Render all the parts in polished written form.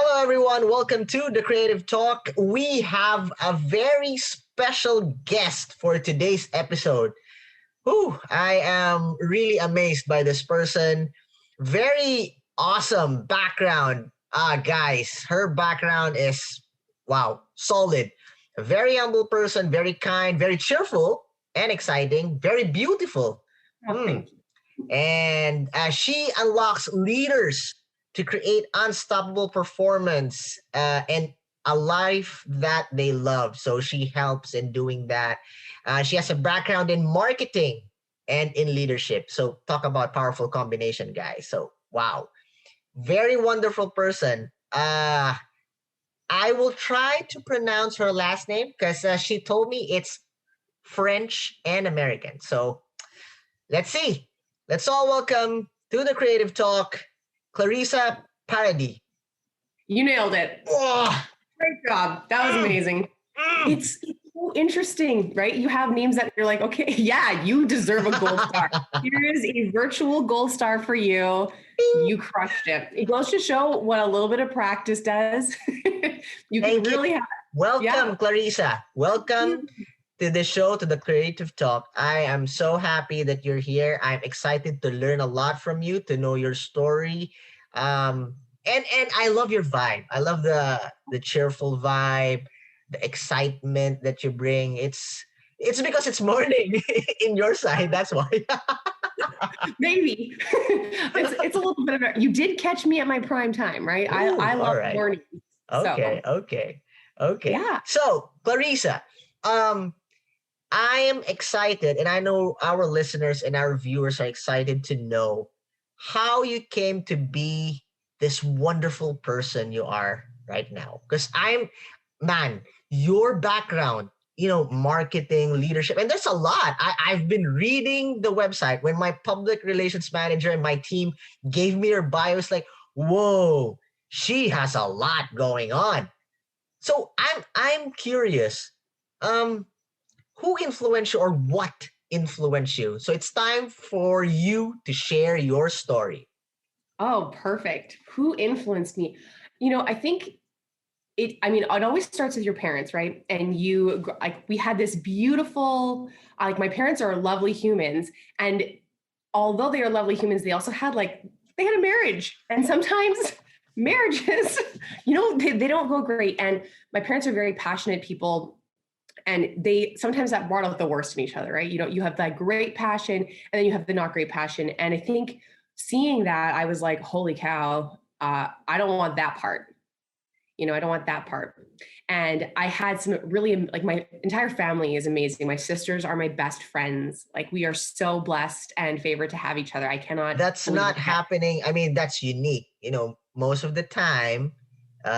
Hello, everyone. Welcome to the Creative Talk. We have a very special guest for today's episode. I am really amazed by this person. Very awesome background. Guys, her background is, wow, solid. A very humble person, very kind, very cheerful and exciting, very beautiful. Oh, thank you. And she unlocks leaders to create unstoppable performance and a life that they love. So she helps in doing that. She has a background in marketing and in leadership. So talk about powerful combination, guys. So wow, very wonderful person. I will try to pronounce her last name because she told me it's French and American. So let's see. Let's all welcome to the Creative Talk, Clarissa Paradis. You nailed it. Oh, Great job. That was amazing. It's so interesting, right? You have names that you're like, okay, yeah, you deserve a gold star. Here is a virtual gold star for you. You crushed it. It goes to show what a little bit of practice does. You can really have. Welcome, Clarissa. Welcome to the show, to the Creative Talk. I am so happy that you're here. I'm excited to learn a lot from you, to know your story. And I love your vibe. I love the cheerful vibe, the excitement that you bring. It's because it's morning in your side. That's why. Maybe. It's a little bit of you did catch me at my prime time, right? Ooh, I love right. mornings. Okay. Yeah. So, Clarissa, I am excited, and I know our listeners and our viewers are excited to know how you came to be this wonderful person you are right now. Because your background, marketing, leadership, and there's a lot. I've been reading the website when my public relations manager and my team gave me her bio. It's like, whoa, she has a lot going on. So I'm curious. Who influenced you or what influenced you? So it's time for you to share your story. Oh, perfect. Who influenced me? I think it always starts with your parents, right? And we had this beautiful, my parents are lovely humans. And although they are lovely humans, they also had they had a marriage. And sometimes marriages, they don't go great. And my parents are very passionate people. And sometimes that brought out the worst in each other, right? You have that great passion and then you have the not great passion. And I think seeing that, I was like, holy cow, I don't want that part. I don't want that part. And I had some really, my entire family is amazing. My sisters are my best friends. We are so blessed and favored to have each other. I cannot. That's not happening. I mean, that's unique. Most of the time,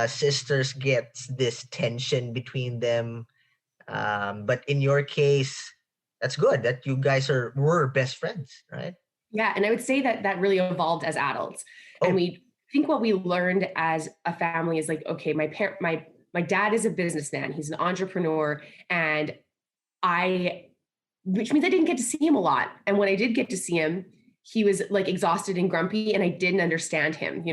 sisters get this tension between them. But in your case, that's good that you guys were best friends, right? Yeah. And I would say that really evolved as adults. Oh. And we think what we learned as a family is okay, my dad is a businessman. He's an entrepreneur. And which means I didn't get to see him a lot. And when I did get to see him, he was exhausted and grumpy and I didn't understand him,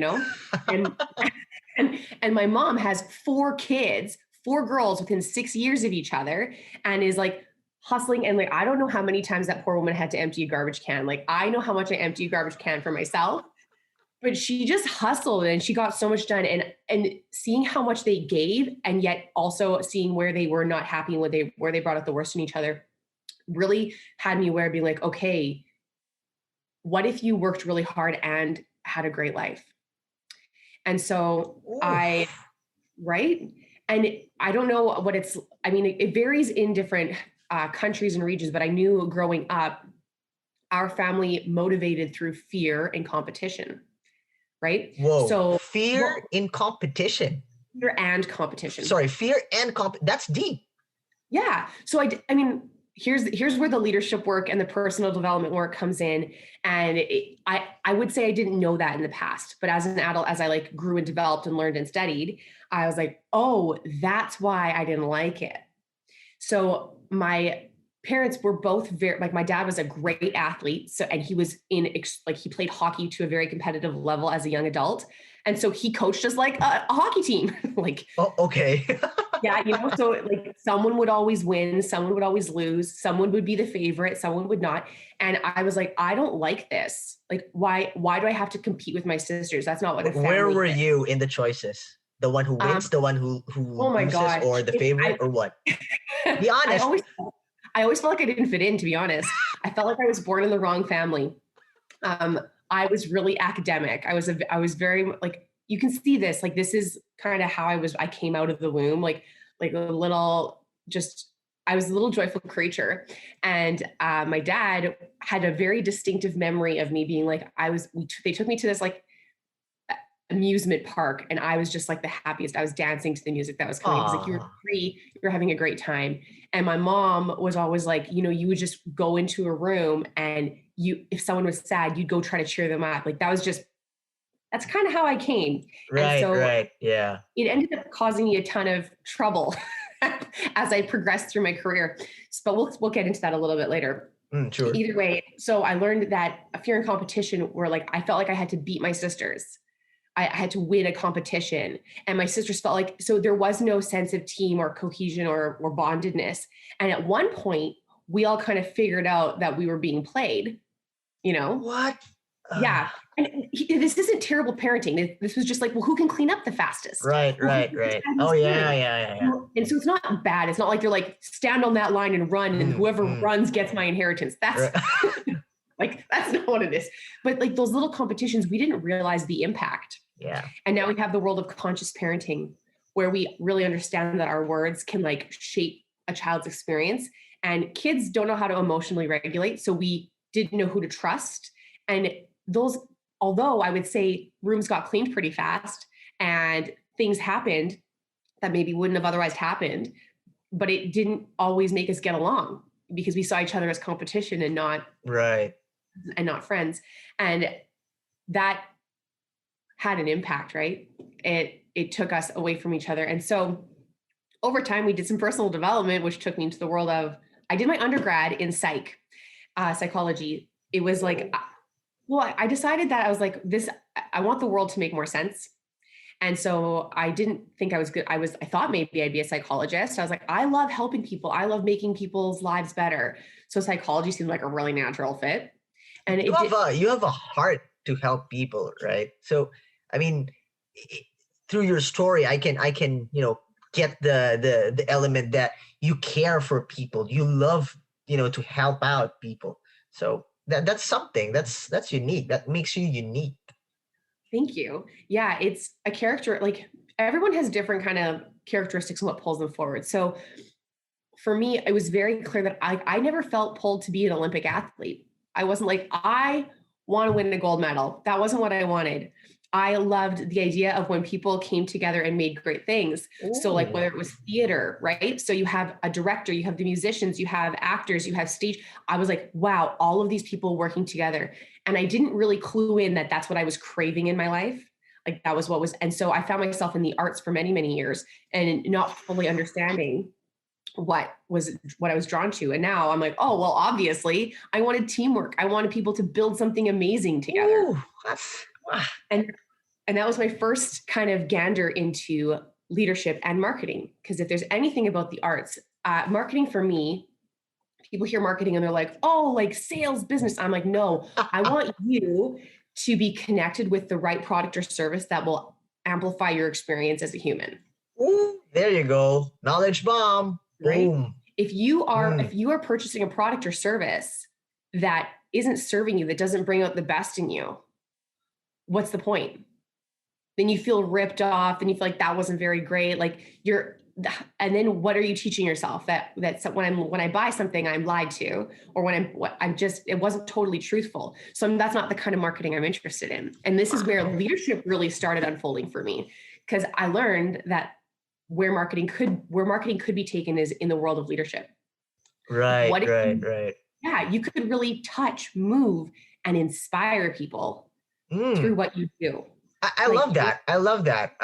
and my mom has 4 kids, 4 girls within 6 years of each other and is hustling. And I don't know how many times that poor woman had to empty a garbage can. I know how much I empty a garbage can for myself, but she just hustled and she got so much done. And seeing how much they gave and yet also seeing where they were not happy and where they brought out the worst in each other really had me aware of being okay, what if you worked really hard and had a great life? And so right? And I don't know what it varies in different countries and regions, but I knew growing up, our family motivated through fear and competition, right? Whoa, so fear in competition. Fear and competition. Sorry, fear and that's deep. Yeah. So here's where the leadership work and the personal development work comes in. And I would say I didn't know that in the past, but as an adult, as I grew and developed and learned and studied, I was oh, that's why I didn't like it. So my parents were both very, like my dad was a great athlete. So, and he was like, he played hockey to a very competitive level as a young adult. And so he coached us like a hockey team. Like, Oh, okay. yeah, so like someone would always win, someone would always lose, someone would be the favorite, someone would not. And I was like, I don't like this. Like, why do I have to compete with my sisters? That's not what a Where family were is. you in the choices? The one who Um, wins, the one oh who my loses, gosh. or the favorite, or what? Be honest. I always felt like I didn't fit in, to be honest. I felt like I was born in the wrong family. I was really academic. I was very like, you can see this, like, this is kind of how I came out of the womb, like a little, just, I was a little joyful creature. And my dad had a very distinctive memory of me being like, they took me to this like amusement park, and I was just like the happiest. I was dancing to the music that was coming. He's like, you were Aw. free, you were having a great time. And my mom was always like, you would just go into a room, and if someone was sad, you'd go try to cheer them up. Like that's kind of how I came. And Right, so right. Yeah. it ended up causing me a ton of trouble as I progressed through my career. But we'll get into that a little bit later. Sure. Either way, so I learned that a fear and competition were like, I felt like I had to beat my sisters. I had to win a competition, and my sisters felt like, so there was no sense of team or cohesion or bondedness. And at one point we all kind of figured out that we were being played, you know? What? Yeah. And this isn't terrible parenting. This was just like, well, who can clean up the fastest? Right, Well, right, right. Oh yeah, yeah, yeah, yeah. and so it's not bad. It's not like they're like, stand on that line and run, and whoever runs gets my inheritance. That's Right. like, that's not what it is. But like those little competitions, we didn't realize the impact. Yeah. And now we have the world of conscious parenting, where we really understand that our words can like shape a child's experience. And kids don't know how to emotionally regulate. So we didn't know who to trust. And those, although I would say rooms got cleaned pretty fast and things happened that maybe wouldn't have otherwise happened, but it didn't always make us get along, because we saw each other as competition and not friends. And that had an impact, right? It took us away from each other. And so over time, we did some personal development, which took me into the world of, I did my undergrad in psychology. It was like, well, I decided that I was like, I want the world to make more sense. And so I didn't think I was good. I thought maybe I'd be a psychologist. I was like, I love helping people. I love making people's lives better. So psychology seemed like a really natural fit. And you have a heart to help people, right? So, I mean, through your story, I can get the element that you care for people. You love to help out people. So that's something that's unique. That makes you unique. Thank you. Yeah, it's a character, like everyone has different kind of characteristics and what pulls them forward. So for me, it was very clear that I never felt pulled to be an Olympic athlete. I wasn't like, I want to win a gold medal. That wasn't what I wanted. I loved the idea of when people came together and made great things. Ooh. So like whether it was theater, right? So you have a director, you have the musicians, you have actors, you have stage. I was like, wow, all of these people working together. And I didn't really clue in that that's what I was craving in my life. Like that was what was, and so I found myself in the arts for many, many years and not fully understanding what I was drawn to. And now I'm like, oh, well, obviously I wanted teamwork. I wanted people to build something amazing together. Ooh, and that was my first kind of gander into leadership and marketing. Because if there's anything about the arts, marketing for me, people hear marketing and they're like, oh, like sales, business. I'm like, no, I want you to be connected with the right product or service that will amplify your experience as a human. Ooh, there you go. Knowledge bomb. Right? Boom. If you are purchasing a product or service that isn't serving you, that doesn't bring out the best in you, what's the point? Then you feel ripped off and you feel like that wasn't very great. Like and then what are you teaching yourself? That's when I buy something, I'm lied to, or it wasn't totally truthful. So that's not the kind of marketing I'm interested in. And this is where leadership really started unfolding for me, because I learned that where marketing could be taken is in the world of leadership. Right, right. Yeah, you could really touch, move, and inspire people through what you do. I love that. I love that.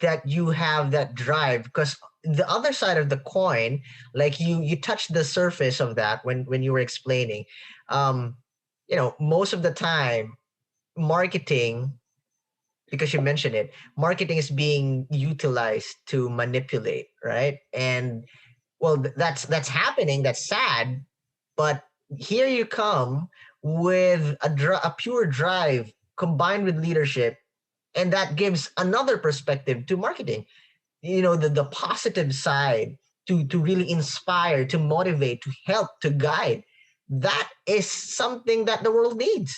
That you have that drive, because the other side of the coin, like you touched the surface of that when you were explaining. Um, most of the time, marketing, because you mentioned it, marketing is being utilized to manipulate, right? And well, that's happening. That's sad, but here you come with a pure drive combined with leadership, and that gives another perspective to marketing. The positive side, to really inspire, to motivate, to help, to guide. That is something that the world needs.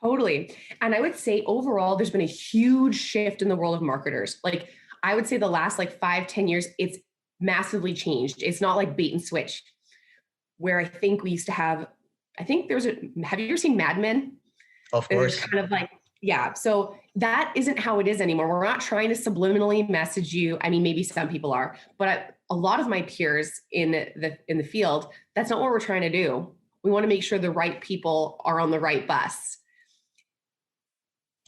Totally. And I would say overall, there's been a huge shift in the world of marketers. Like I would say the last like 5-10 years, it's massively changed. It's not like bait and switch, where I think we used to have, I think have you ever seen Mad Men? Of There's course. kind of like, yeah. So that isn't how it is anymore. We're not trying to subliminally message you. I mean, maybe some people are, but a lot of my peers in the field, that's not what we're trying to do. We want to make sure the right people are on the right bus.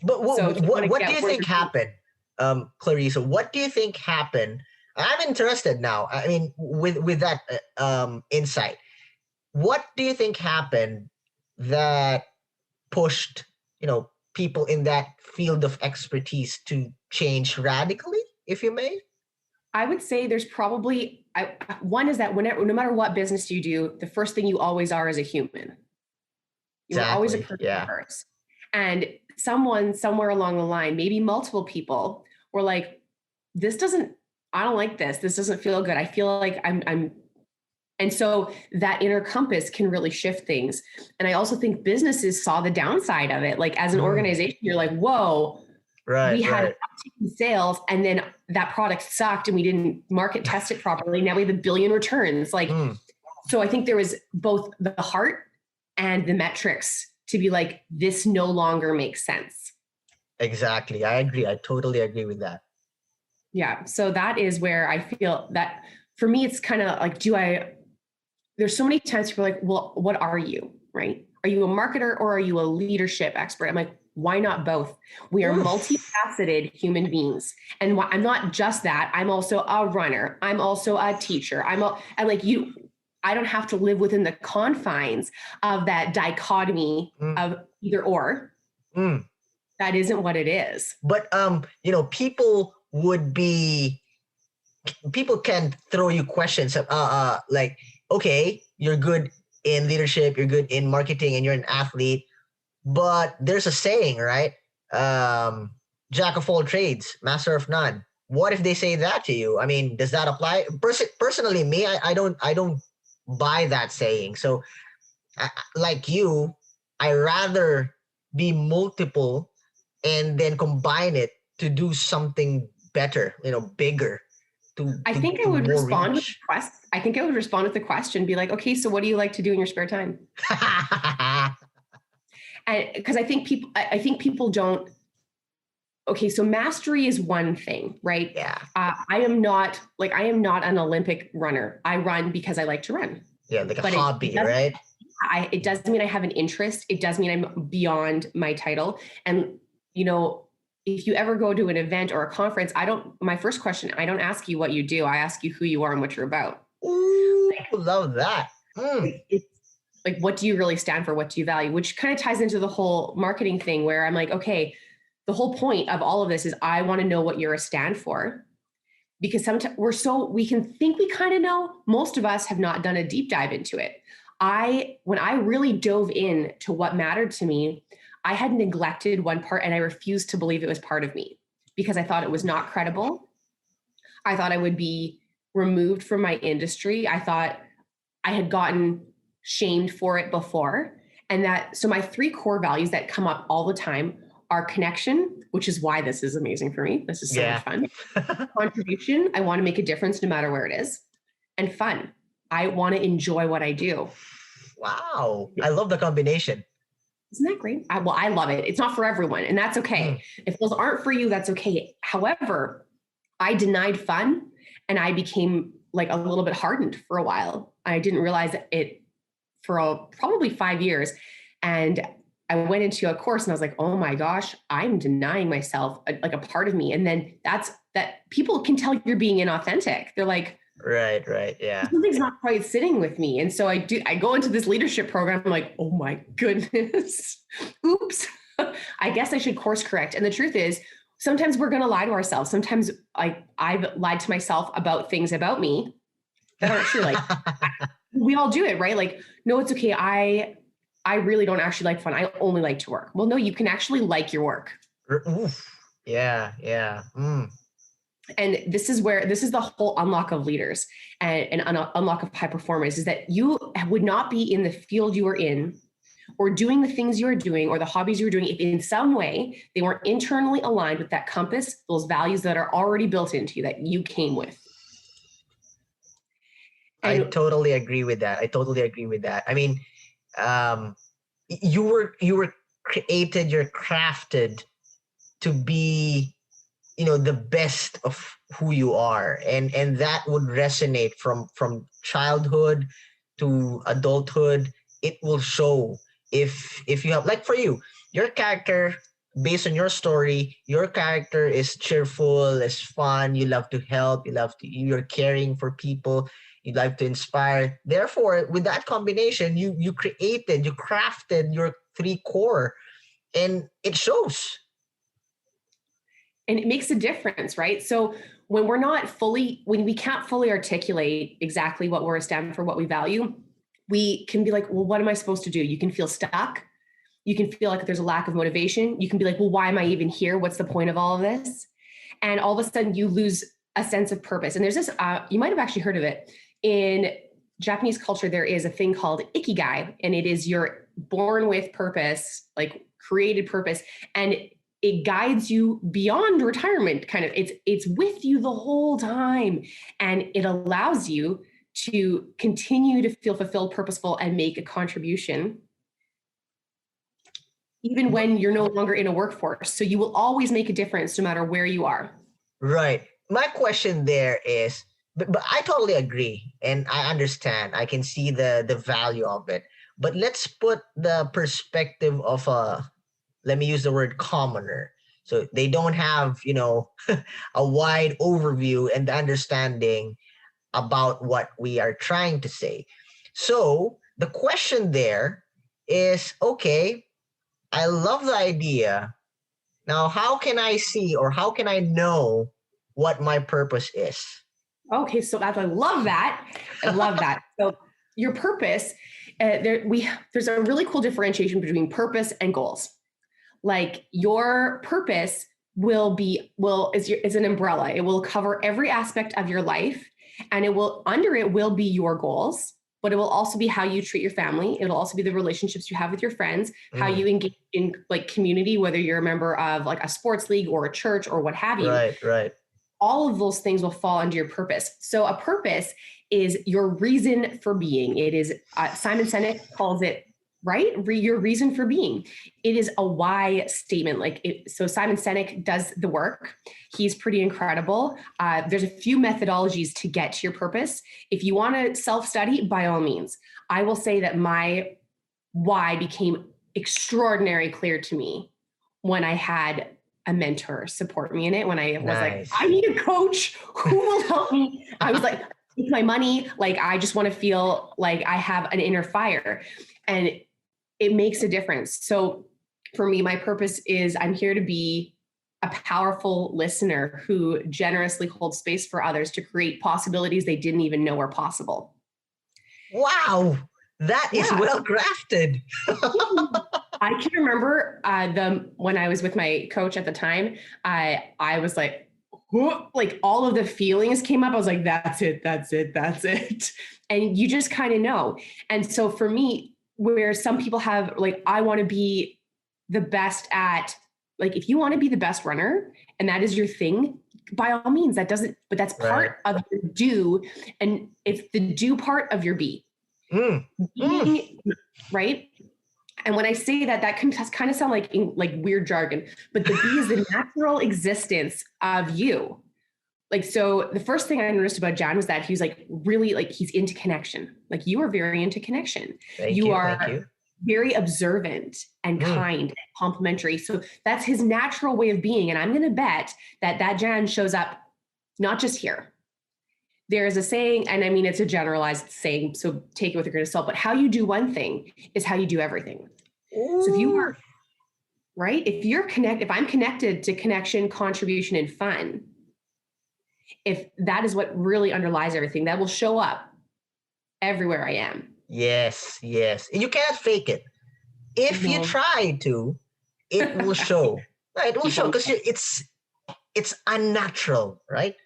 But So if you want to what do get you where think they're happened, Clarissa? What do you think happened? I'm interested now. I mean, with that insight, what do you think happened that pushed people in that field of expertise to change radically, if you may? I would say there's probably one is that no matter what business you do, the first thing you always are is a human. You are always a Exactly. person Yeah. first. And someone somewhere along the line, maybe multiple people, were like, I don't like this. This doesn't feel good. I feel like I'm and so that inner compass can really shift things. And I also think businesses saw the downside of it. Like as an organization, you're like, whoa, we Right. had an Right. uptick in sales and then that product sucked and we didn't market test it properly. Now we have 1 billion returns. Like, so I think there was both the heart and the metrics to be like, this no longer makes sense. Exactly. I agree. I totally agree with that. Yeah. So that is where I feel that for me, it's kind of like, there's so many times people are like, well, what are you? Right? Are you a marketer or are you a leadership expert? I'm like, why not both? We are multifaceted human beings. And I'm not just that. I'm also a runner. I'm also a teacher. And like you, I don't have to live within the confines of that dichotomy of either or. That isn't what it is. But people can throw you questions like, okay, you're good in leadership, you're good in marketing, and you're an athlete, but there's a saying, right? Jack of all trades, master of none. What if they say that to you? I mean, does that apply? Personally, me, I don't buy that saying. So, like you, I rather be multiple and then combine it to do something better, bigger, I think I to would more respond with the reach. quest. I think I would respond with the question, be like, okay, so what do you like to do in your spare time? And because I think people don't. Okay, so mastery is one thing, right? Yeah. I am not an Olympic runner. I run because I like to run. Yeah, like a But hobby, right? it doesn't mean I have an interest. It does mean I'm beyond my title. And if you ever go to an event or a conference, my first question, I don't ask you what you do. I ask you who you are and what you're about. Ooh, love that. It's like, what do you really stand for? What do you value? Which kind of ties into the whole marketing thing where I'm like, okay, the whole point of all of this is I want to know what you're a stand for. Because sometimes we can think we kind of know. Most of us have not done a deep dive into it. When I really dove in to what mattered to me, I had neglected one part and I refused to believe it was part of me because I thought it was not credible. I thought I would be removed from my industry. I thought I had gotten shamed for it before. So my 3 core values that come up all the time are connection, which is why this is amazing for me. This is so much fun. Contribution, I want to make a difference no matter where it is. And fun, I want to enjoy what I do. Wow. I love the combination. Isn't that great? I love it. It's not for everyone, and that's okay. If those aren't for you, that's okay. However, I denied fun and I became like a little bit hardened for a while. I didn't realize it for probably 5 years. And I went into a course and I was like, oh my gosh, I'm denying myself like a part of me. And then that people can tell you're being inauthentic. They're like, Right. Yeah. something's not quite sitting with me. And so I go into this leadership program. I'm like, oh my goodness, oops. I guess I should course correct. And the truth is, sometimes we're going to lie to ourselves. Sometimes I've lied to myself about things about me that aren't true. Like we all do it, right? Like, no, it's okay. I really don't actually like fun. I only like to work. Well, no, you can actually like your work. Oof. Yeah. And this is the whole unlock of leaders and unlock of high performers, is that you would not be in the field you are in or doing the things you are doing or the hobbies you're doing if in some way they weren't internally aligned with that compass, those values that are already built into you that you came with. I And totally agree with that. I mean, you were created, you're crafted to be, the best of who you are, and that would resonate from childhood to adulthood. It will show if you have, like, for you, your character, based on your story, your character is cheerful, is fun, you love to help, you're caring for people, you like to inspire. Therefore, with that combination, you crafted your three core, and it shows. And it makes a difference, right? So when we can't fully articulate exactly what we're stand for, what we value, we can be like, well, what am I supposed to do? You can feel stuck. You can feel like there's a lack of motivation. You can be like, well, why am I even here? What's the point of all of this? And all of a sudden you lose a sense of purpose. And there's this, you might have actually heard of it. In Japanese culture, there is a thing called ikigai, and it is you're born with purpose, like created purpose. And it guides you beyond retirement, kind of. It's with you the whole time, and it allows you to continue to feel fulfilled, purposeful, and make a contribution even when you're no longer in a workforce. So you will always make a difference no matter where you are. Right. My question there is, but I totally agree, and I understand. I can see the value of it. But let's put the perspective of let me use the word commoner. So they don't have, a wide overview and understanding about what we are trying to say. So the question there is, okay, I love the idea. Now, how can I see, or how can I know what my purpose is? Okay, so I love that. I love that. So your purpose, there's a really cool differentiation between purpose and goals. Like your purpose is an umbrella. It will cover every aspect of your life, and under it will be your goals, but it will also be how you treat your family. It'll also be the relationships you have with your friends, how you engage in like community, whether you're a member of like a sports league or a church or what have you. Right. All of those things will fall under your purpose. So a purpose is your reason for being. It is, Simon Sinek calls it, right? Your reason for being. It is a why statement. So Simon Sinek does the work. He's pretty incredible. There's a few methodologies to get to your purpose. If you want to self-study, by all means. I will say that my why became extraordinarily clear to me when I had a mentor support me in it, when I was like, I need a coach who will help me. I was like, with my money, like, I just want to feel like I have an inner fire, and it makes a difference. So for me, my purpose is I'm here to be a powerful listener who generously holds space for others to create possibilities they didn't even know were possible. Wow, that is well crafted. I can remember when I was with my coach at the time, I was like all of the feelings came up. I was like, that's it. And you just kind of know. And so for me, where some people have like, I want to be the best at, like, if you want to be the best runner and that is your thing, by all means, but that's part of your do. And it's the do part of your be. Being, right? And when I say that, that can kind of sound like weird jargon, but the be is the natural existence of you. Like, so the first thing I noticed about Jan was that he was like, really, like, he's into connection. Like, you are very into connection. Thank you. very observant and Mm. kind and complimentary. So that's his natural way of being. And I'm going to bet that Jan shows up not just here. There's a saying, and I mean, it's a generalized saying, so take it with a grain of salt, but how you do one thing is how you do everything. Ooh. So if you are, right, if I'm connected to connection, contribution, and fun, if that is what really underlies everything, that will show up everywhere I am. Yes, yes. You cannot fake it. If you No. try to, it will show. Right, it will show People- because it's unnatural, right?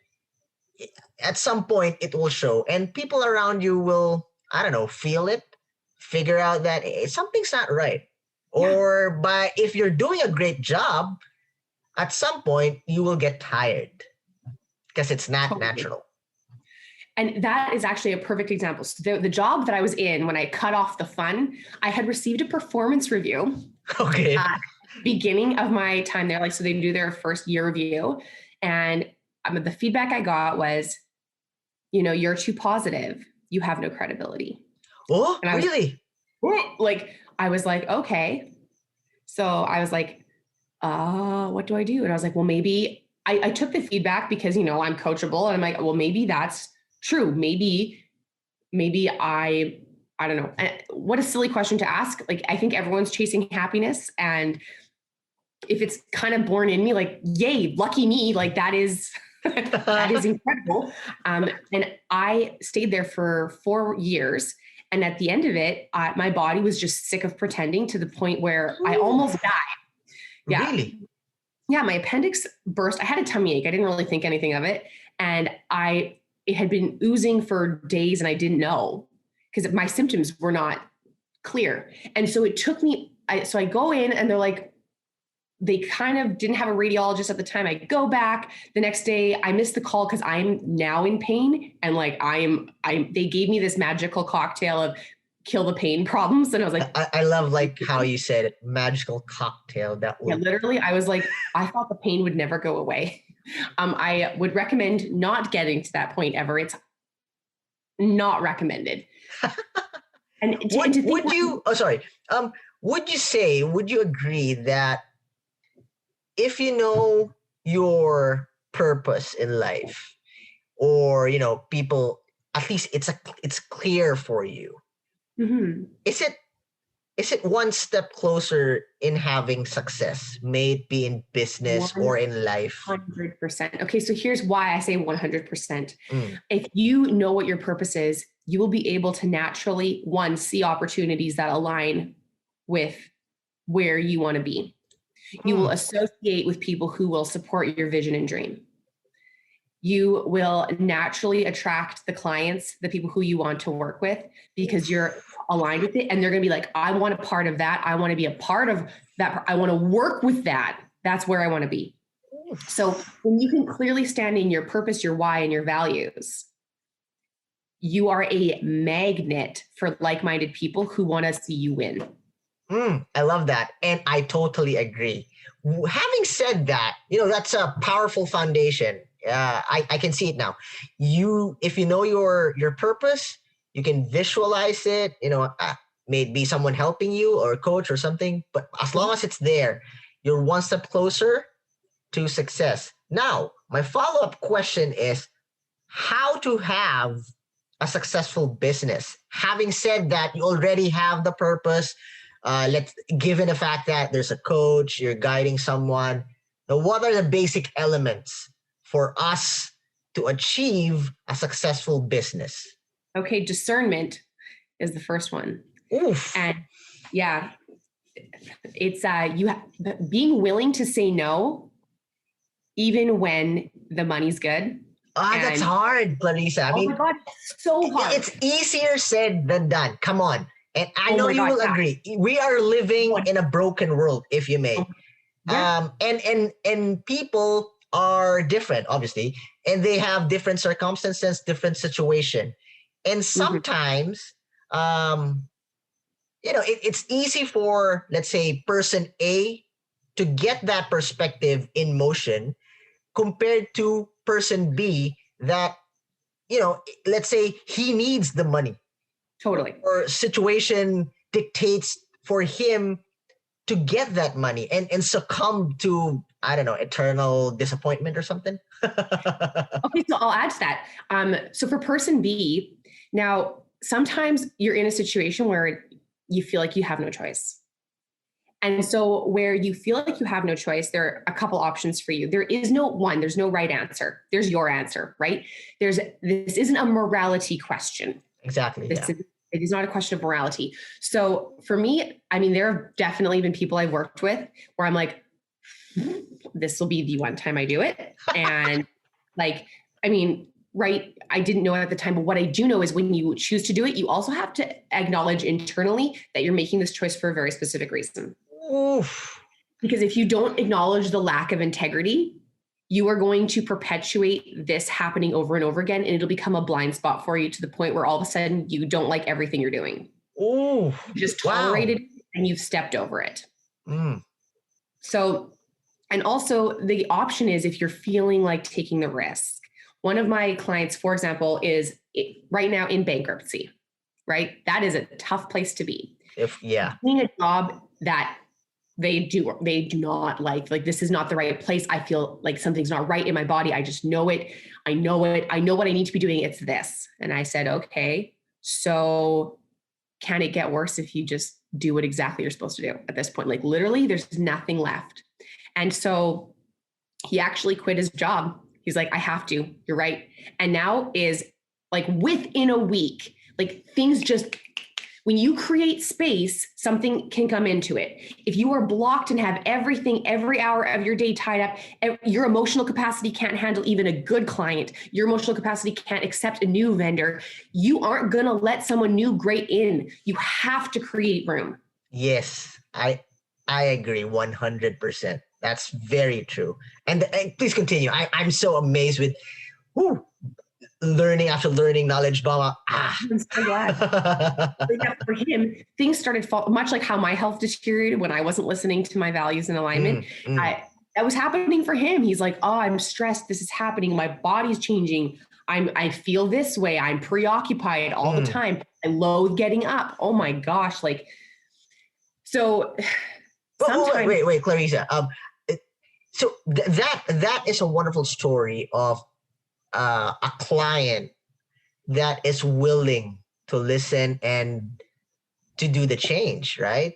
At some point, it will show, and people around you will, I don't know, feel it, figure out that something's not right. Yeah. Or if you're doing a great job, at some point you will get tired because it's not Totally. natural. And that is actually a perfect example. So the job that I was in when I cut off the fun, I had received a performance review. Okay. Beginning of my time there, like, so they do their first year review. And the feedback I got was, you're too positive. You have no credibility. Oh, and I was, really? I was like, okay. So I was like, what do I do? And I was like, well, maybe I took the feedback because, I'm coachable. And I'm like, well, maybe that's true. Maybe I don't know. What a silly question to ask. Like, I think everyone's chasing happiness. And if it's kind of born in me, like, yay, lucky me, like that is, that is incredible. And I stayed there for 4 years. And at the end of it, my body was just sick of pretending to the point where I almost died. Yeah. Really? Yeah. My appendix burst. I had a tummy ache. I didn't really think anything of it. And it had been oozing for days and I didn't know because my symptoms were not clear. And so it took me, so I go in and they're like, they kind of didn't have a radiologist at the time. I go back the next day. I missed the call because I'm now in pain. And like, they gave me this magical cocktail of kill the pain problems. And I was like, I love like how you said it, magical cocktail. That yeah, will literally, I was like, I thought the pain would never go away. I would recommend not getting to that point ever. It's not recommended. And would you would you agree that if you know your purpose in life, or people, at least it's clear for you, mm-hmm. is it one step closer in having success, may it be in business or in life? 100%. Okay, so here's why I say 100%. Mm. If you know what your purpose is, you will be able to naturally, one, see opportunities that align with where you want to be. You will associate with people who will support your vision and dream. You will naturally attract the clients, the people who you want to work with, because you're aligned with it. And they're going to be like, I want a part of that. I want to be a part of that. I want to work with that. That's where I want to be. So when you can clearly stand in your purpose, your why, and your values, you are a magnet for like-minded people who want to see you win. I love that. And I totally agree. Having said that, that's a powerful foundation. I can see it now. If you know your purpose, you can visualize it, maybe someone helping you or a coach or something, but as long as it's there, you're one step closer to success. Now, my follow-up question is how to have a successful business. Having said that, you already have the purpose. Given the fact that there's a coach, you're guiding someone. Now, what are the basic elements for us to achieve a successful business? Okay, discernment is the first one. Oof. And yeah, it's being willing to say no, even when the money's good. That's hard, Clarissa. Oh my God, it's so hard. It's easier said than done. Come on. And I know you will agree. We are living in a broken world, if you may. Yeah. And people are different, obviously, and they have different circumstances, different situation. And sometimes, it's easy for, let's say, person A to get that perspective in motion compared to person B that, let's say he needs the money. Totally. Or situation dictates for him to get that money and succumb to, I don't know, eternal disappointment or something? Okay, so I'll add to that. So for person B, now sometimes you're in a situation where you feel like you have no choice. And so where you feel like you have no choice, there are a couple options for you. There is no one, there's no right answer. There's your answer, right? This isn't a morality question. Exactly. Yeah. It is not a question of morality. So for me, I mean, there have definitely been people I've worked with where I'm like, this will be the one time I do it. And like, I mean, right, I didn't know at the time, but what I do know is when you choose to do it, you also have to acknowledge internally that you're making this choice for a very specific reason. Oof. Because if you don't acknowledge the lack of integrity, you are going to perpetuate this happening over and over again, and it'll become a blind spot for you to the point where all of a sudden you don't like everything you're doing. Ooh, You just wow. tolerated it and you've stepped over it. Mm. So, and also the option is if you're feeling like taking the risk. One of my clients, for example, is right now in bankruptcy, right? That is a tough place to be. Doing a job that they do not like this is not the right place. I feel like something's not right in my body. I just know it. I know what I need to be doing. It's this. And I said, okay, so can it get worse if you just do what exactly you're supposed to do at this point? Like literally there's nothing left. And so he actually quit his job. He's like, I have to, you're right. And now is like within a week, like things just, when you create space, something can come into it. If you are blocked and have everything, every hour of your day tied up, your emotional capacity can't handle even a good client. Your emotional capacity can't accept a new vendor. You aren't going to let someone new great in. You have to create room. Yes, I agree 100%. That's very true. And please continue. I'm so amazed with learning after learning, knowledge bomb. I'm so glad. For him, things started much like how my health deteriorated when I wasn't listening to my values and alignment. That was happening for him. He's like, oh, I'm stressed. This is happening. My body's changing. I feel this way. I'm preoccupied all the time. I loathe getting up. Oh my gosh. Like, so sometimes. Wait, Clarissa. So that is a wonderful story of a client that is willing to listen and to do the change, right?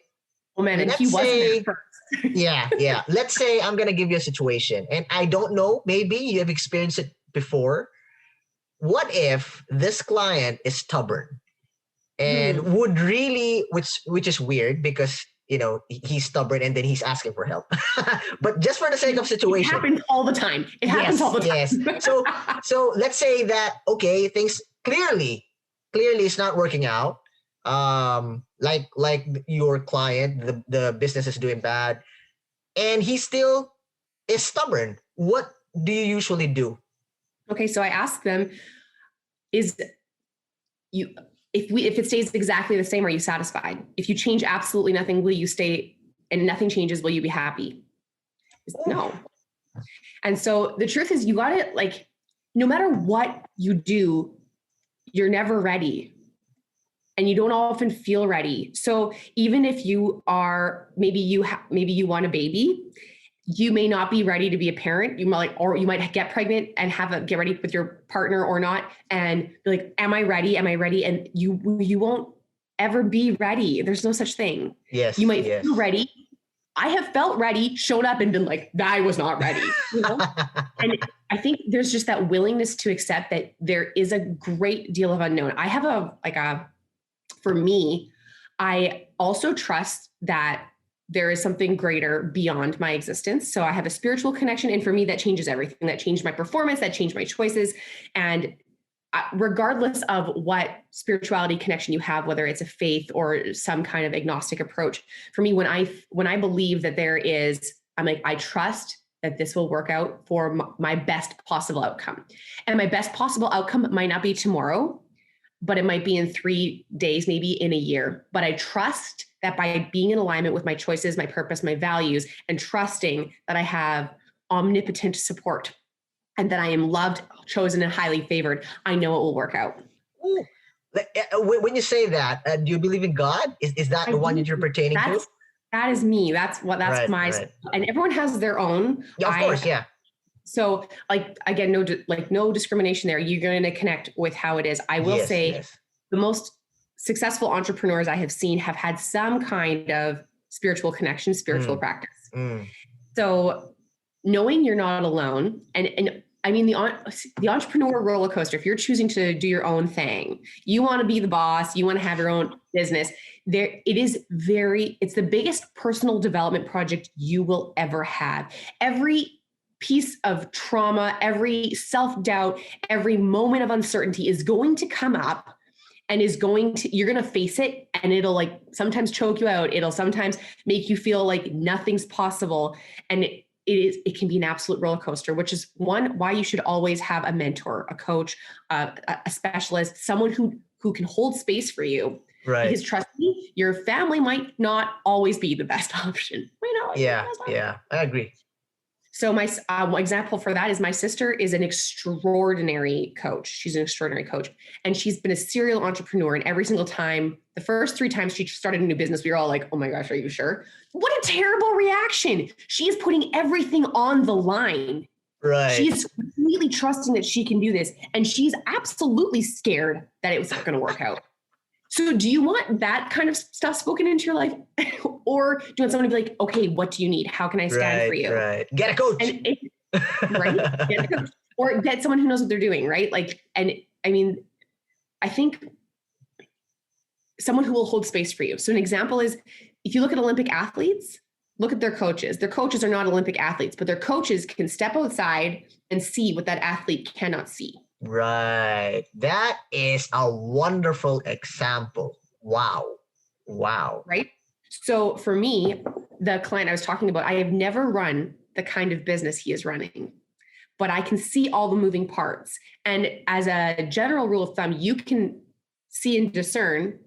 Oh man, and he wasn't at first. yeah. Let's say I'm gonna give you a situation, and I don't know, maybe you have experienced it before. What if this client is stubborn and would really, which is weird because he's stubborn and then he's asking for help. But just for the sake of situation, it happens all the time. Happens all the time. Yes. So let's say that things clearly it's not working out. Like your client, the business is doing bad, and he still is stubborn. What do you usually do? Okay, so I ask them, if it stays exactly the same, are you satisfied? If you change absolutely nothing, will you stay, and nothing changes, will you be happy? No. And so the truth is, you got it. Like, no matter what you do, you're never ready. And you don't often feel ready. So even if you are, maybe you want a baby, you may not be ready to be a parent. You might get pregnant and get ready with your partner or not, and be like, am I ready? Am I ready? And you won't ever be ready. There's no such thing. Yes. You might feel ready. I have felt ready, showed up and been like, I was not ready. And I think there's just that willingness to accept that there is a great deal of unknown. I have for me, I also trust that there is something greater beyond my existence. So I have a spiritual connection. And for me, that changes everything. That changed my performance, that changed my choices. And regardless of what spirituality connection you have, whether it's a faith or some kind of agnostic approach, for me, when I believe that there is, I'm like, I trust that this will work out for my best possible outcome. And my best possible outcome might not be tomorrow, but it might be in 3 days, maybe in a year. But I trust that by being in alignment with my choices, my purpose, my values, and trusting that I have omnipotent support and that I am loved, chosen, and highly favored, I know it will work out. Ooh, When you say that, do you believe in God? Is that I the one that do. you're pertaining to? That is me. That's Right, my, right. and everyone has their own. Yeah, of course, yeah. So like, again, no discrimination there. You're going to connect with how it is. I will Yes, say yes. the most successful entrepreneurs I have seen have had some kind of spiritual connection, spiritual Mm, practice. mm. So knowing you're not alone, and I mean the entrepreneur roller coaster, if you're choosing to do your own thing, you want to be the boss, you want to have your own business, it's the biggest personal development project you will ever have. Every piece of trauma, every self-doubt, every moment of uncertainty is going to come up, and you're going to face it, and it'll like sometimes choke you out. It'll sometimes make you feel like nothing's possible. And it can be an absolute roller coaster, which is why you should always have a mentor, a coach, a specialist, someone who can hold space for you. Right. Because trust me, your family might not always be the best option. Yeah, yeah, I agree. So my example for that is my sister is an extraordinary coach. She's an extraordinary coach, and she's been a serial entrepreneur. And every single time, the first 3 times she started a new business, we were all like, "Oh my gosh, are you sure?" What a terrible reaction! She is putting everything on the line. Right. She is completely trusting that she can do this, and she's absolutely scared that it was not going to work out. So do you want that kind of stuff spoken into your life? Or do you want someone to be like, okay, what do you need? How can I stand for Right, you? right. Get a coach. Right? Get a coach. Or get someone who knows what they're doing, right? Like, and I mean, I think someone who will hold space for you. So an example is if you look at Olympic athletes, look at their coaches. Their coaches are not Olympic athletes, but their coaches can step outside and see what that athlete cannot see. Right. That is a wonderful example. Wow. Wow. Right. So for me, the client I was talking about, I have never run the kind of business he is running, but I can see all the moving parts. And as a general rule of thumb, you can see and discern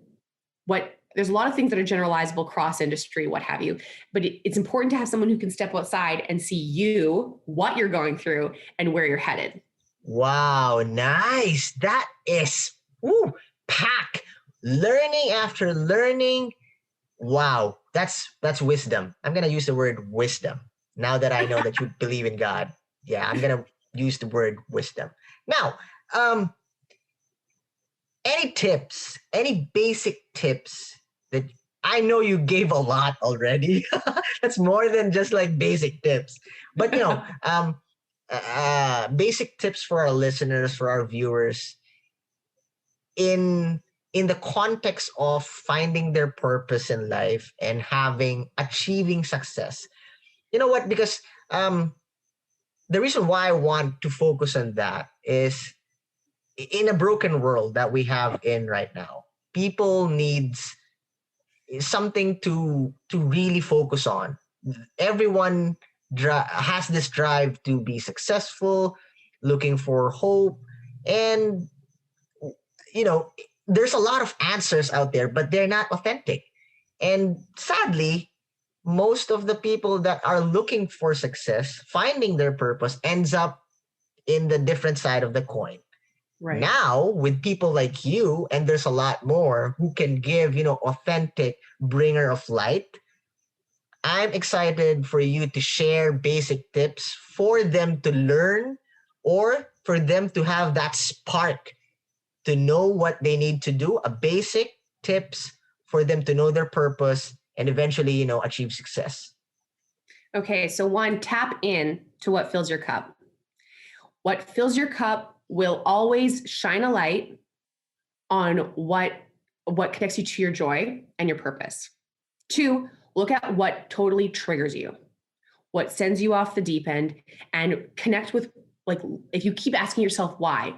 there's a lot of things that are generalizable cross industry, what have you. But it's important to have someone who can step outside and see what you're going through, and where you're headed. Wow, nice. That is pack. Learning after learning. Wow, that's wisdom. I'm gonna use the word wisdom now that I know that you believe in God. Yeah, I'm gonna use the word wisdom. Now, any basic tips that I know you gave a lot already. That's more than just like basic tips. But basic tips for our listeners, for our viewers, in the context of finding their purpose in life and achieving success. You know what? Because the reason why I want to focus on that is in a broken world that we have in right now, people needs something to really focus on. Everyone has this drive to be successful, looking for hope, and you know, there's a lot of answers out there, but they're not authentic. And sadly, most of the people that are looking for success, finding their purpose, ends up in the different side of the coin. Right. Now, with people like you, and there's a lot more who can give, authentic bringer of light, I'm excited for you to share basic tips for them to learn or for them to have that spark to know what they need to do, a basic tips for them to know their purpose and eventually, achieve success. Okay, so 1, tap in to what fills your cup. What fills your cup will always shine a light on what connects you to your joy and your purpose. 2, look at what totally triggers you, what sends you off the deep end, and connect with, like, if you keep asking yourself why.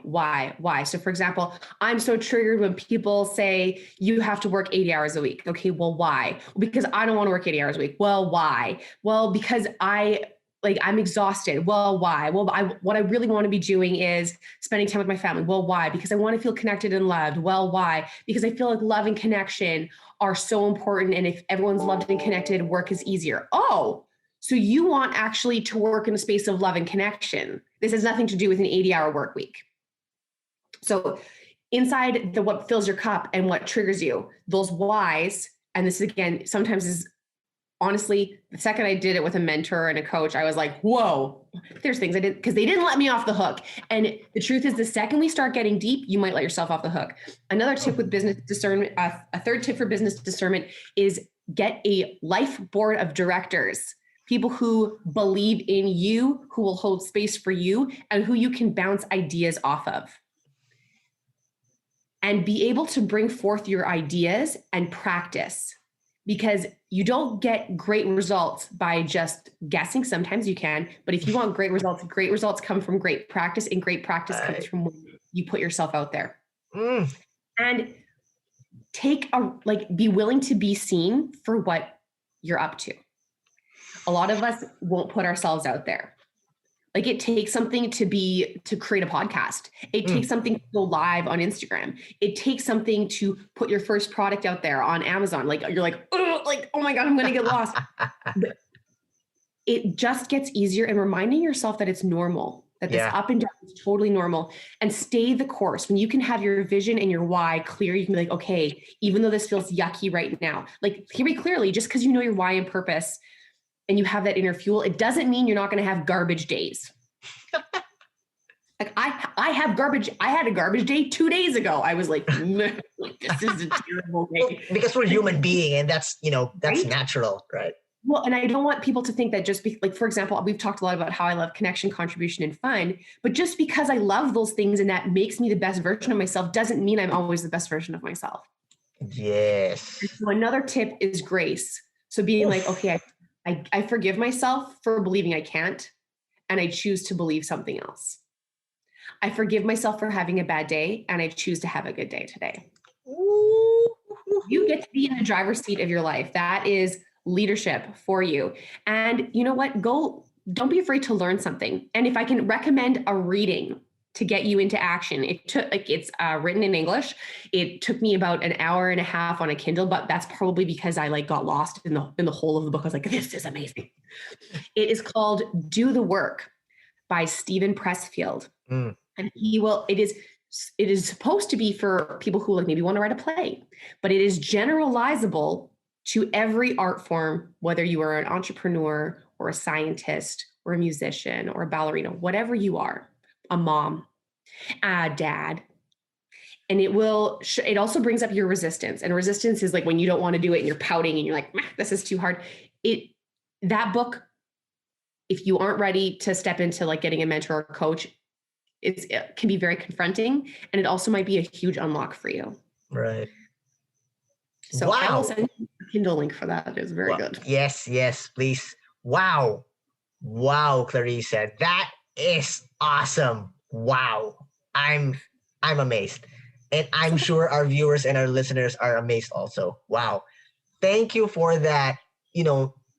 So for example, I'm so triggered when people say you have to work 80 hours a week. Okay, well, why? Well, because I don't want to work 80 hours a week. Well, why? Well, because I'm exhausted. Well, why? Well, what I really want to be doing is spending time with my family. Well, why? Because I want to feel connected and loved. Well, why? Because I feel like love and connection are so important. And if everyone's loved and connected, work is easier. Oh, so you want actually to work in a space of love and connection. This has nothing to do with an 80-hour work week. So inside the what fills your cup and what triggers you, those whys, and this again, sometimes is honestly, the second I did it with a mentor and a coach, I was like, whoa, there's things I did because they didn't let me off the hook. And the truth is, the second we start getting deep, you might let yourself off the hook. Another tip with business discernment, a third tip for business discernment is get a life board of directors, people who believe in you, who will hold space for you, and who you can bounce ideas off of. And be able to bring forth your ideas and practice, because you don't get great results by just guessing. Sometimes you can, but if you want great results come from great practice, and great practice comes from when you put yourself out there. And be willing to be seen for what you're up to. A lot of us won't put ourselves out there. Like, it takes something to create a podcast. It takes something to go live on Instagram. It takes something to put your first product out there on Amazon. Like, you're like, oh my God, I'm going to get lost. But it just gets easier, and reminding yourself that it's normal, that this up and down is totally normal, and stay the course. When you can have your vision and your why clear, you can be like, okay, even though this feels yucky right now, like, hear me clearly. Just because you know your why and purpose and you have that inner fuel, it doesn't mean you're not going to have garbage days. Like, I had a garbage day 2 days ago. I was like, this is a terrible day. Because we're human being, and that's Right? natural, right? Well, and I don't want people to think that like, for example, we've talked a lot about how I love connection, contribution, and fun, but just because I love those things and that makes me the best version of myself doesn't mean I'm always the best version of myself. Yes. And so another tip is grace. So being like, okay, I forgive myself for believing I can't, and I choose to believe something else. I forgive myself for having a bad day, and I choose to have a good day today. You get to be in the driver's seat of your life. That is leadership for you. And you know what? Don't be afraid to learn something. And if I can recommend a reading to get you into action, it's written in English. It took me about an hour and a half on a Kindle, but that's probably because I got lost in the whole of the book. I was like, this is amazing. It is called Do the Work by Stephen Pressfield. And it is supposed to be for people who maybe want to write a play, but it is generalizable to every art form, whether you are an entrepreneur or a scientist or a musician or a ballerina, whatever you are, a mom, a dad. And it also brings up your resistance. And resistance is like when you don't want to do it and you're pouting and you're like, this is too hard. That book, if you aren't ready to step into getting a mentor or coach, it can be very confronting, and it also might be a huge unlock for you. Right. So wow. I will send you a Kindle link for that. It's very good. Yes, please. Wow, Clarissa, that is awesome. Wow, I'm amazed, and I'm sure our viewers and our listeners are amazed also. Wow, thank you for that.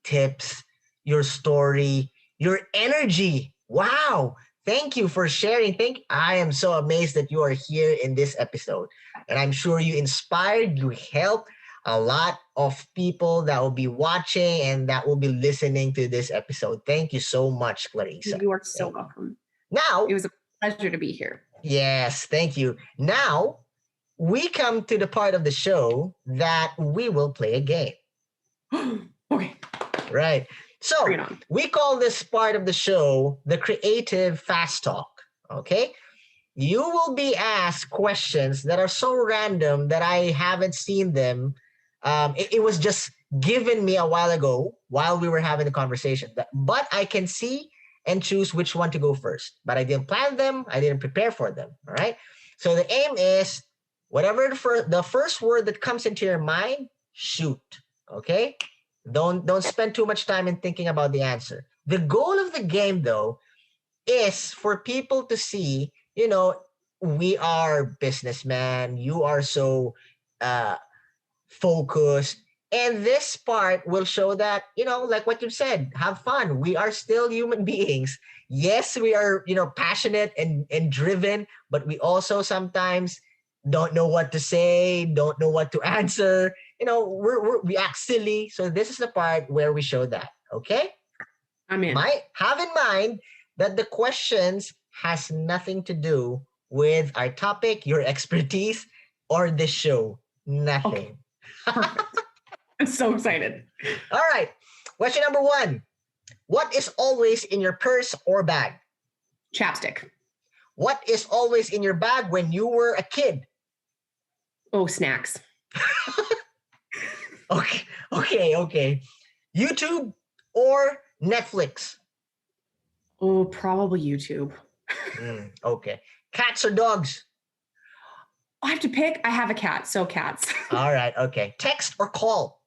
Tips, your story, your energy. Wow. Thank you for sharing. I am so amazed that you are here in this episode. And I'm sure you inspired, you helped a lot of people that will be watching and that will be listening to this episode. Thank you so much, Clarissa. You are so welcome. Now, it was a pleasure to be here. Yes, thank you. Now, we come to the part of the show that we will play a game. Okay. Right. So we call this part of the show the Creative Fast Talk. Okay. You will be asked questions that are so random that I haven't seen them. It was just given me a while ago while we were having the conversation. But I can see and choose which one to go first. But I didn't plan them. I didn't prepare for them. All right. So the aim is whatever the first word that comes into your mind, shoot. Okay. Don't spend too much time in thinking about the answer. The goal of the game, though, is for people to see, we are businessmen. You are so focused. And this part will show that, like what you said, have fun. We are still human beings. Yes, we are, passionate and driven, but we also sometimes don't know what to say, don't know what to answer. We act silly. So this is the part where we show that. Okay? I'm in. Have in mind that the questions has nothing to do with our topic, your expertise, or the show? Nothing. Okay, perfect. I'm so excited. All right. Question number 1. What is always in your purse or bag? Chapstick. What is always in your bag when you were a kid? Oh, snacks. Okay. YouTube or Netflix? Oh, probably YouTube. Okay. Cats or dogs? I have to pick. I have a cat, so cats. All right. Okay. Text or call?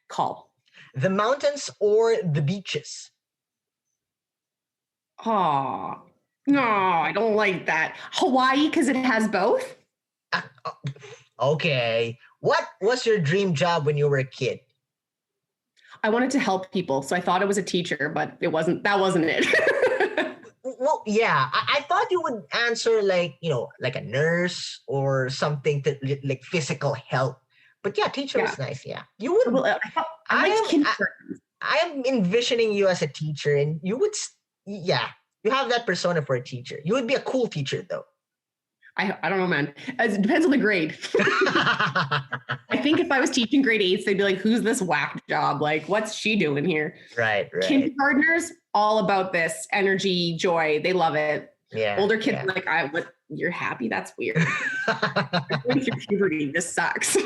Call. The mountains or the beaches? Oh, no, I don't like that. Hawaii, because it has both. Okay. What was your dream job when you were a kid? I wanted to help people, so I thought it was a teacher, but it wasn't. That wasn't it. Well, yeah, I thought you would answer like, like a nurse or something like physical help. But yeah, teacher is nice. Yeah. You would. Well, I liked kindergarten. I am envisioning you as a teacher, and you would, yeah, you have that persona for a teacher. You would be a cool teacher, though. I don't know, man. It depends on the grade. I think if I was teaching grade 8s, they'd be like, who's this whack job? Like, what's she doing here? Right. Kindergartners, all about this energy, joy. They love it. Yeah. Older kids are like, what? You're happy? That's weird. You're going through puberty. This sucks.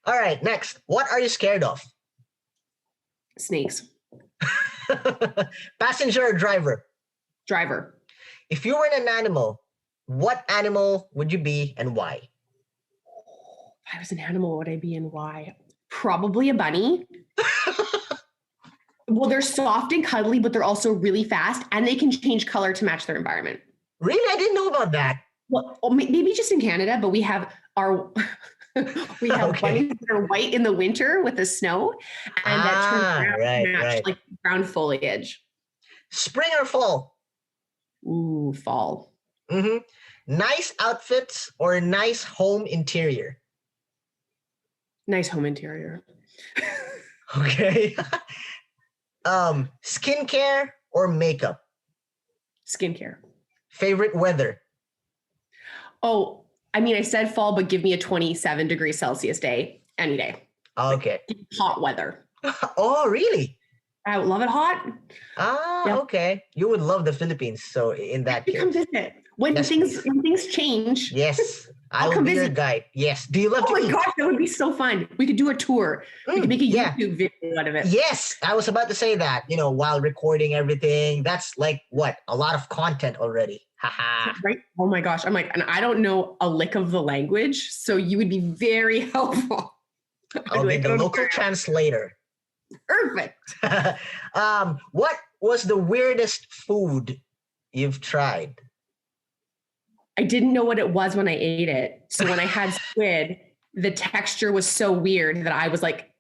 All right, next. What are you scared of? Snakes. Passenger or driver? Driver. If you were an animal, what animal would you be and why? If I was an animal, what would I be and why? Probably a bunny. Well, they're soft and cuddly, but they're also really fast, and they can change color to match their environment. Really? I didn't know about that. Well, maybe just in Canada, but we have our bunnies that are white in the winter with the snow, and that turns brown to match like brown foliage. Spring or fall? Ooh, fall. Mm-hmm. Nice outfits or nice home interior? Nice home interior. Okay. Skincare or makeup? Skincare. Favorite weather? Oh, I mean, I said fall, but give me a 27 degrees Celsius day any day. Okay. Like, hot weather. Oh, really? I would love it hot. Okay. You would love the Philippines. So in that case, come visit when things change. Yes, I'll come be visit. your guide. Yes. Do you love to eat? Oh my gosh, that would be so fun. We could do a tour. We could make a YouTube video out of it. Yes, I was about to say that. While recording everything, that's like what? A lot of content already. Haha. Right? Oh my gosh. I'm like, and I don't know a lick of the language, so you would be very helpful. I'll be the local translator. Perfect. What was the weirdest food you've tried? I didn't know what it was when I ate it. So when I had squid, the texture was so weird that I was like,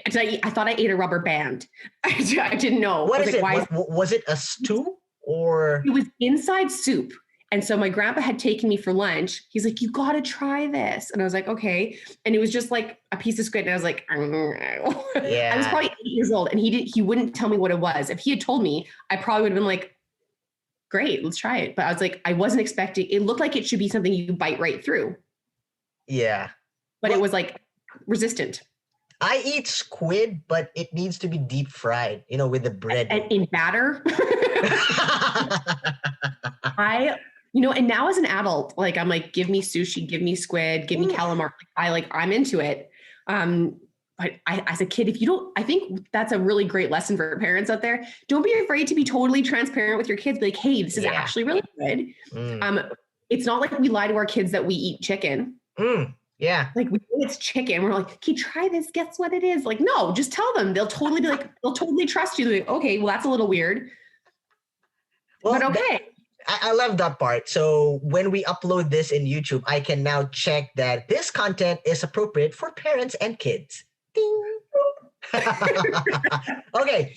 I thought I ate a rubber band. I didn't know. What is it? Was it a stew or? It was inside soup. And so my grandpa had taken me for lunch. He's like, you got to try this. And I was like, okay. And it was just like a piece of squid. And I was like, yeah. I was probably 8 years old and he wouldn't tell me what it was. If he had told me, I probably would have been like, great, let's try it. But I was like, I wasn't expecting, it looked like it should be something you bite right through. Yeah. But it was like resistant. I eat squid, but it needs to be deep fried, with the bread. And in batter. And now as an adult, like I'm like, give me sushi, give me squid, give me calamari. I'm into it. But as a kid, I think that's a really great lesson for parents out there. Don't be afraid to be totally transparent with your kids. Be like, hey, this is actually really good. It's not like we lie to our kids that we eat chicken. Yeah. Like we know it's chicken. We're like, okay, try this. Guess what it is? Like, no, just tell them. They'll totally be like, they'll totally trust you. They're like, okay, well, that's a little weird. Well, but okay. I love that part. So when we upload this in YouTube, I can now check that this content is appropriate for parents and kids. Ding. Okay.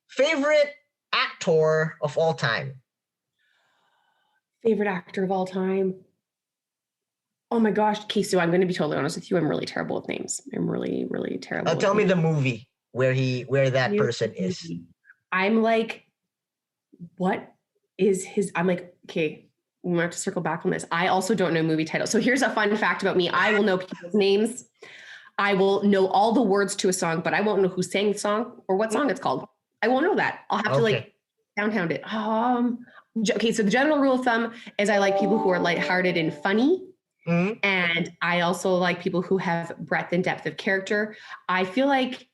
Favorite actor of all time? Favorite actor of all time? Oh my gosh. Okay, so I'm going to be totally honest with you. I'm really terrible with names. I'm really, really terrible. Tell me the movie where that person is. I'm like, what is his? I'm like, okay, we have to circle back on this. I also don't know movie titles. So here's a fun fact about me. I will know people's names. I will know all the words to a song, but I won't know who sang the song or what song it's called. I won't know that. I'll have to like downhound it. Okay, so the general rule of thumb is I like people who are lighthearted and funny. Mm-hmm. And I also like people who have breadth and depth of character. I feel like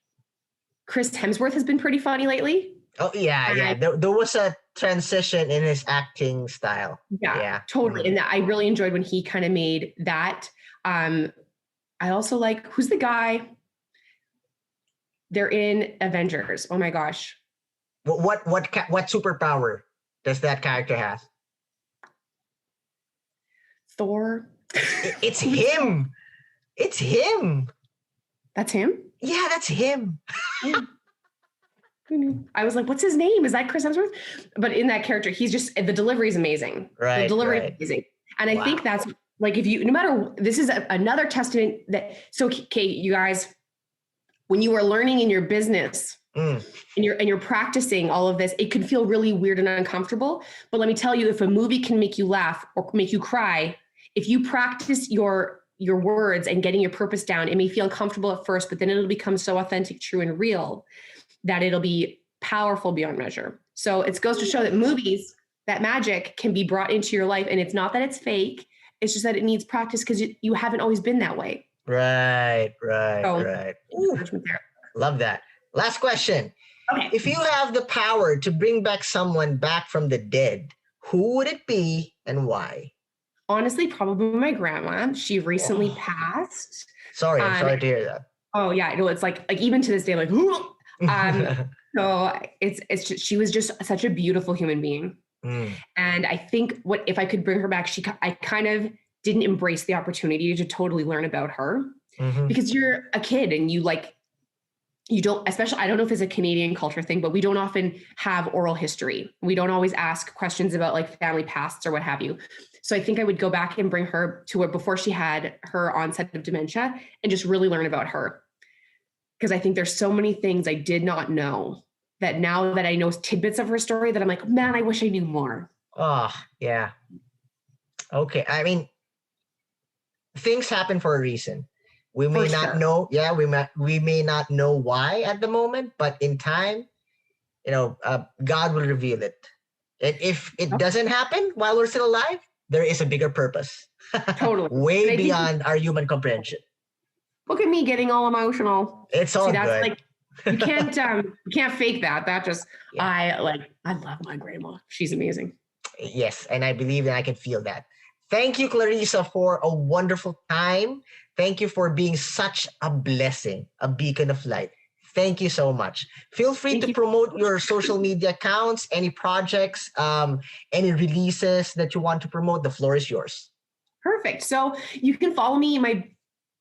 Chris Hemsworth has been pretty funny lately. Oh, yeah. There was a transition in his acting style. Yeah. Totally. Mm-hmm. And I really enjoyed when he kind of made that. I also like, who's the guy? They're in Avengers. Oh my gosh. What superpower does that character have? Thor. It's him. It's him. That's him? Yeah, that's him. I was like, what's his name? Is that Chris Hemsworth? But in that character, he's just, the delivery is amazing. Right. The delivery is amazing. And I think that's like, if you, no matter, this is another testament that, so Kate, you guys, when you are learning in your business and you're practicing all of this, it can feel really weird and uncomfortable. But let me tell you, if a movie can make you laugh or make you cry, if you practice your words and getting your purpose down, it may feel uncomfortable at first, but then it'll become so authentic, true, and real that it'll be powerful beyond measure. So it goes to show that movies, that magic can be brought into your life. And it's not that it's fake. It's just that it needs practice because you haven't always been that way. Right. Ooh, love that. Last question. Okay. If you have the power to bring back someone back from the dead, who would it be and why? Honestly, probably my grandma. She recently passed. Sorry, I'm sorry to hear that. Oh yeah, no, it's like even to this day, like, so it's just, she was just such a beautiful human being. And I think if I could bring her back, I kind of didn't embrace the opportunity to totally learn about her because you're a kid and you don't, especially, I don't know if it's a Canadian culture thing, but we don't often have oral history. We don't always ask questions about like family pasts or what have you. So I think I would go back and bring her to her before she had her onset of dementia and just really learn about her. Because I think there's so many things I did not know that now that I know tidbits of her story that I'm like, man, I wish I knew more. Oh, yeah. Okay. I mean, things happen for a reason. We may not know. Yeah, we may not know why at the moment, but in time, God will reveal it. And if it doesn't happen while we're still alive, there is a bigger purpose. Totally. Way beyond our human comprehension. Look at me getting all emotional. It's all that's good. Like, you can't fake that. That just, I love my grandma. She's amazing. Yes. And I believe that I can feel that. Thank you, Clarissa, for a wonderful time. Thank you for being such a blessing, a beacon of light. Thank you so much. Feel free to promote your social media accounts, any projects, any releases that you want to promote. The floor is yours. Perfect. So you can follow me.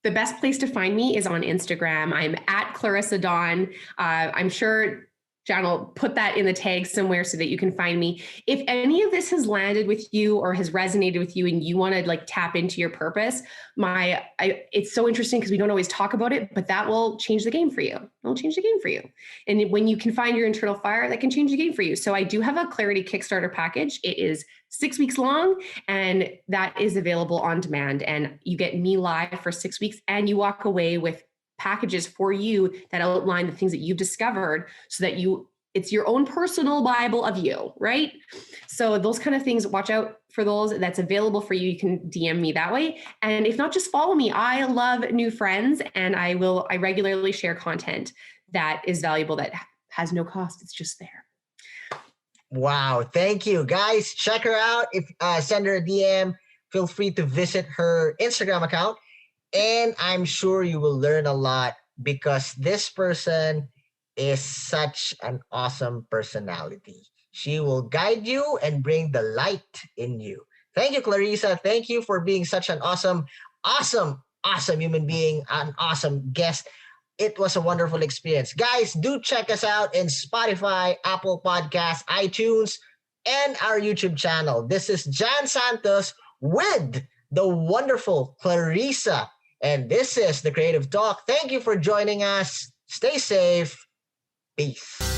The best place to find me is on Instagram. I'm at Clarissa Dawn. I'm sure John will put that in the tag somewhere so that you can find me. If any of this has landed with you or has resonated with you and you want to like tap into your purpose, it's so interesting because we don't always talk about it, but that will change the game for you. It'll change the game for you. And when you can find your internal fire, that can change the game for you. So I do have a Clarity Kickstarter package. It is 6 weeks long and that is available on demand. And you get me live for 6 weeks and you walk away with packages for you that outline the things that you've discovered so that it's your own personal Bible of you, right? So those kind of things, watch out for those. That's available for you. You can DM me that way. And if not, just follow me. I love new friends and I regularly share content that is valuable, that has no cost. It's just there. Wow. Thank you. Guys, check her out. If send her a DM, feel free to visit her Instagram account. And I'm sure you will learn a lot because this person is such an awesome personality. She will guide you and bring the light in you. Thank you, Clarissa. Thank you for being such an awesome human being, an awesome guest. It was a wonderful experience. Guys, do check us out in Spotify, Apple Podcasts, iTunes, and our YouTube channel. This is Jan Santos with the wonderful Clarissa. And this is The Creative Talk. Thank you for joining us. Stay safe. Peace.